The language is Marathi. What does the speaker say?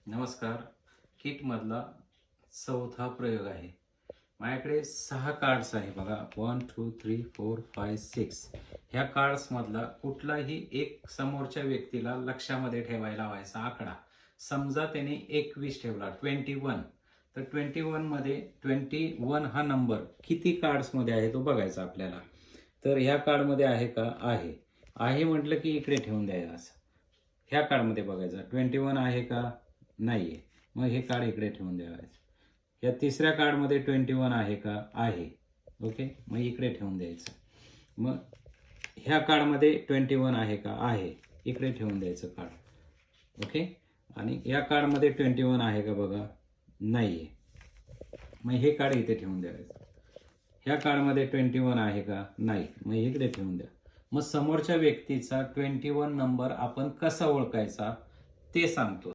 नमस्कार. किटमधला चौथा प्रयोग आहे. माझ्याकडे 6 कार्ड्स आहे बघा. 1, 2, 3, 4, 5, 6. ह्या कार्ड्समधला कुठलाही एक समोरच्या व्यक्तीला लक्षामध्ये ठेवायला व्हायचा आकडा. समजा त्याने 21 ठेवला, 21. तर 21 मध्ये 21 हा नंबर किती कार्ड्समध्ये आहे तो बघायचा आपल्याला. तर ह्या कार्डमध्ये आहे का? आहे. आहे म्हटलं की इकडे ठेवून द्यायचं असं. ह्या कार्डमध्ये बघायचं 21 आहे का? नाही आहे. मग हे कार्ड इकडे ठेवून द्यायचं. या तिसऱ्या कार्डमध्ये 21 आहे का? आहे. ओके. मग इकडे ठेवून द्यायचं. मग ह्या कार्डमध्ये 21 आहे का? आहे. इकडे ठेवून द्यायचं कार्ड. ओके. आणि या कार्डमध्ये 21 आहे का बघा? नाही आहे. मग हे कार्ड इथे ठेवून द्यायचं. ह्या कार्डमध्ये 21 आहे का? नाही. मग इकडे ठेवून द्या. मग समोरच्या व्यक्तीचा 21 नंबर आपण कसा ओळखायचा ते सांगतो.